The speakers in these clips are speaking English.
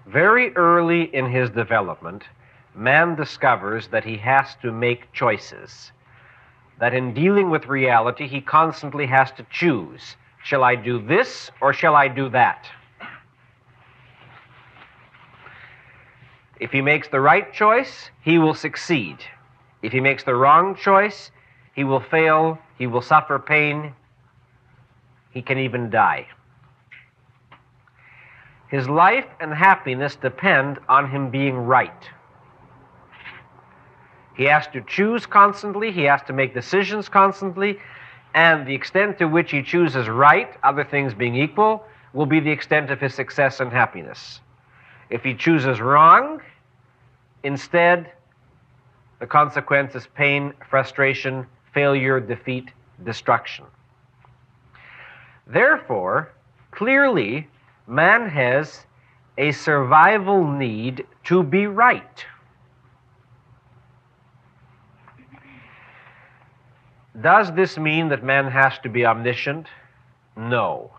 Very early in his development, man discovers that he has to make choices, that in dealing with reality, he constantly has to choose. Shall I do this or shall I do that? If he makes the right choice, he will succeed. If he makes the wrong choice, he will fail, he will suffer pain, he can even die. His life and happiness depend on him being right. He has to choose constantly, he has to make decisions constantly, and the extent to which he chooses right, other things being equal, will be the extent of his success and happiness. If he chooses wrong, instead, the consequence is pain, frustration, failure, defeat, destruction. Therefore, clearly, man has a survival need to be right. Does this mean that man has to be omniscient? No.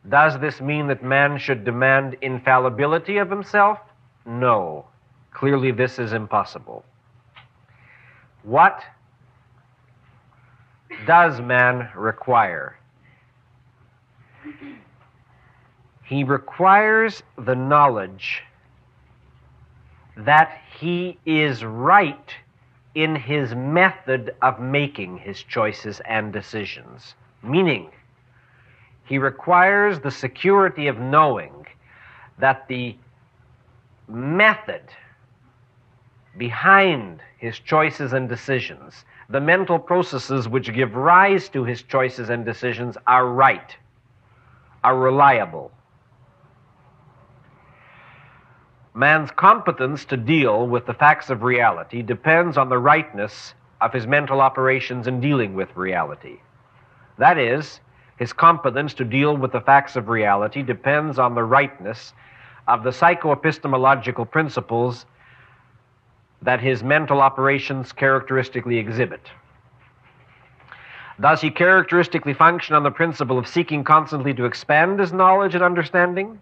Does this mean that man should demand infallibility of himself? No. Clearly, this is impossible. What does man require? He requires the knowledge that he is right in his method of making his choices and decisions. Meaning, he requires the security of knowing that the method behind his choices and decisions, the mental processes which give rise to his choices and decisions, are right, are reliable. Man's competence to deal with the facts of reality depends on the rightness of his mental operations in dealing with reality. That is, his competence to deal with the facts of reality depends on the rightness of the psychoepistemological principles that his mental operations characteristically exhibit. Does he characteristically function on the principle of seeking constantly to expand his knowledge and understanding?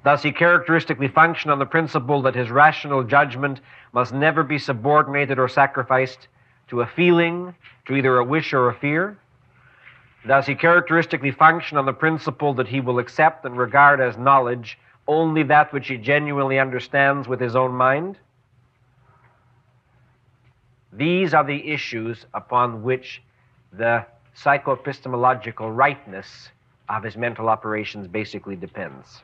Does he characteristically function on the principle that his rational judgment must never be subordinated or sacrificed to a feeling, to either a wish or a fear? Does he characteristically function on the principle that he will accept and regard as knowledge only that which he genuinely understands with his own mind? These are the issues upon which the psychoepistemological rightness of his mental operations basically depends.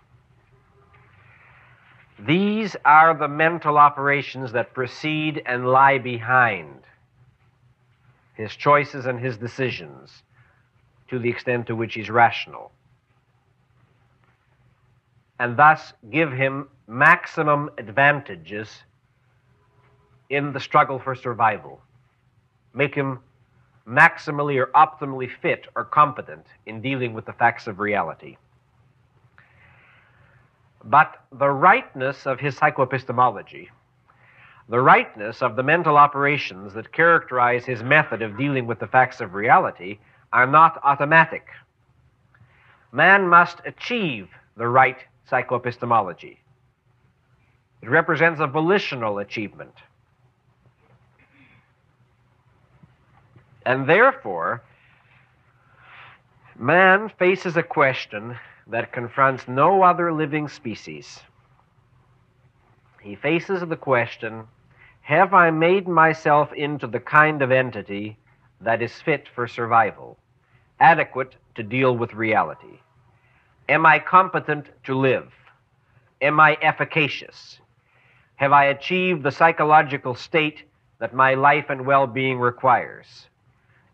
These are the mental operations that precede and lie behind his choices and his decisions to the extent to which he's rational, and thus give him maximum advantages in the struggle for survival, make him maximally or optimally fit or competent in dealing with the facts of reality. But the rightness of his psychoepistemology, the rightness of the mental operations that characterize his method of dealing with the facts of reality are not automatic. Man must achieve the right psychoepistemology. It represents a volitional achievement. And therefore, man faces a question that confronts no other living species. He faces the question, have I made myself into the kind of entity that is fit for survival, adequate to deal with reality? Am I competent to live? Am I efficacious? Have I achieved the psychological state that my life and well-being requires?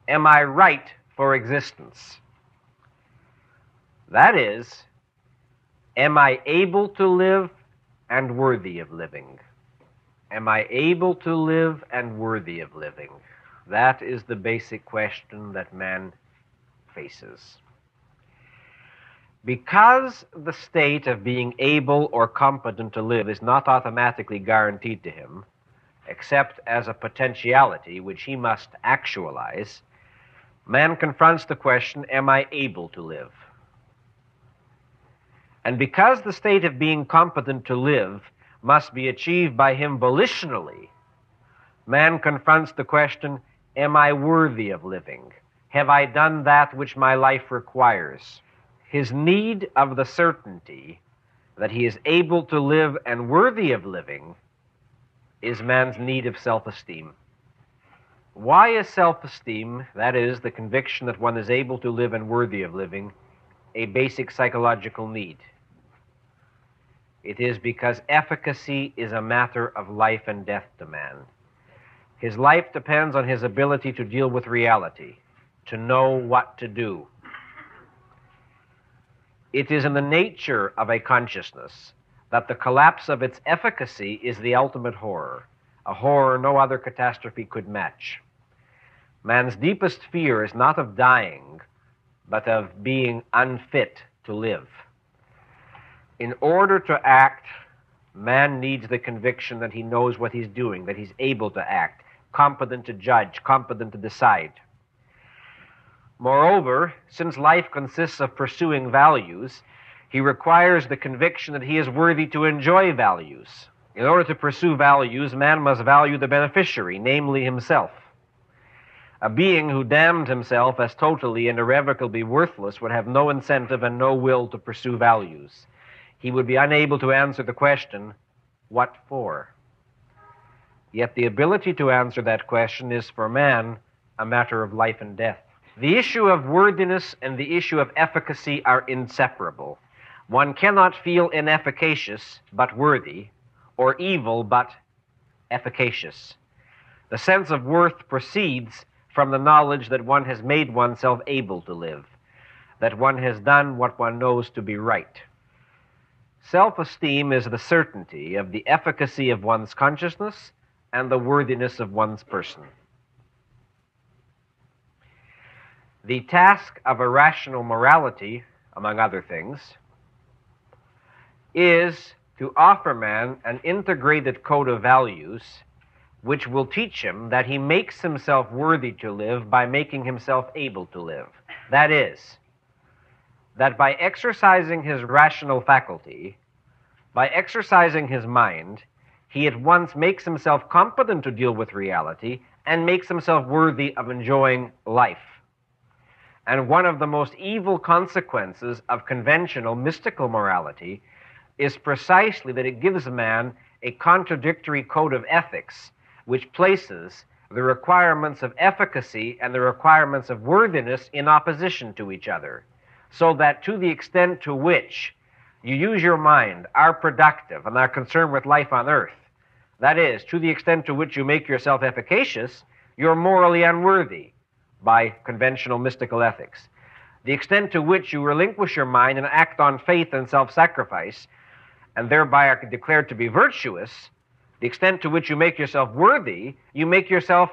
Am I right for existence? That is, am I able to live and worthy of living? Am I able to live and worthy of living? That is the basic question that man faces. Because the state of being able or competent to live is not automatically guaranteed to him, except as a potentiality which he must actualize, man confronts the question, am I able to live? And because the state of being competent to live must be achieved by him volitionally, man confronts the question, am I worthy of living? Have I done that which my life requires? His need of the certainty that he is able to live and worthy of living is man's need of self-esteem. Why is self-esteem, that is, the conviction that one is able to live and worthy of living, a basic psychological need? It is because efficacy is a matter of life and death to man. His life depends on his ability to deal with reality, to know what to do. It is in the nature of a consciousness that the collapse of its efficacy is the ultimate horror, a horror no other catastrophe could match. Man's deepest fear is not of dying, but of being unfit to live. In order to act, man needs the conviction that he knows what he's doing, that he's able to act, competent to judge, competent to decide. Moreover, since life consists of pursuing values, he requires the conviction that he is worthy to enjoy values. In order to pursue values, man must value the beneficiary, namely himself. A being who damned himself as totally and irrevocably worthless would have no incentive and no will to pursue values. He would be unable to answer the question, what for? Yet the ability to answer that question is for man a matter of life and death. The issue of worthiness and the issue of efficacy are inseparable. One cannot feel inefficacious but worthy, or evil but efficacious. The sense of worth proceeds from the knowledge that one has made oneself able to live, that one has done what one knows to be right. Self-esteem is the certainty of the efficacy of one's consciousness and the worthiness of one's person. The task of a rational morality, among other things, is to offer man an integrated code of values which will teach him that he makes himself worthy to live by making himself able to live. That is, that by exercising his rational faculty, by exercising his mind, he at once makes himself competent to deal with reality and makes himself worthy of enjoying life. And one of the most evil consequences of conventional mystical morality is precisely that it gives man a contradictory code of ethics which places the requirements of efficacy and the requirements of worthiness in opposition to each other, so that to the extent to which you use your mind, are productive, and are concerned with life on earth, that is, to the extent to which you make yourself efficacious, you're morally unworthy by conventional mystical ethics. The extent to which you relinquish your mind and act on faith and self-sacrifice, and thereby are declared to be virtuous, the extent to which you make yourself worthy, you make yourself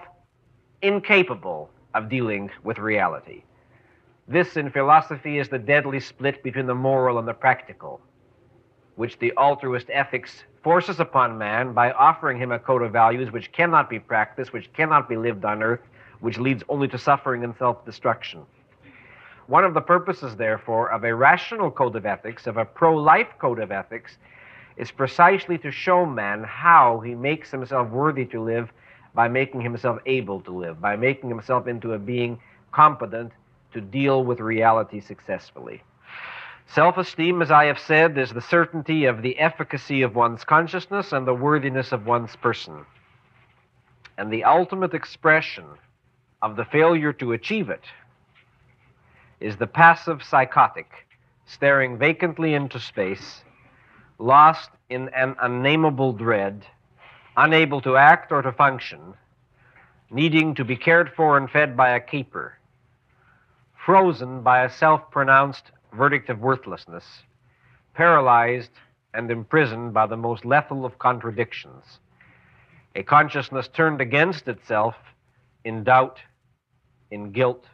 incapable of dealing with reality. This, in philosophy, is the deadly split between the moral and the practical, which the altruist ethics forces upon man by offering him a code of values which cannot be practiced, which cannot be lived on earth, which leads only to suffering and self-destruction. One of the purposes, therefore, of a rational code of ethics, of a pro-life code of ethics, is precisely to show man how he makes himself worthy to live by making himself able to live, by making himself into a being competent to deal with reality successfully. Self-esteem, as I have said, is the certainty of the efficacy of one's consciousness and the worthiness of one's person. And the ultimate expression of the failure to achieve it is the passive psychotic, staring vacantly into space, lost in an unnameable dread, unable to act or to function, needing to be cared for and fed by a keeper, frozen by a self-pronounced verdict of worthlessness, paralyzed and imprisoned by the most lethal of contradictions, a consciousness turned against itself in doubt, in guilt,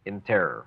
in terror.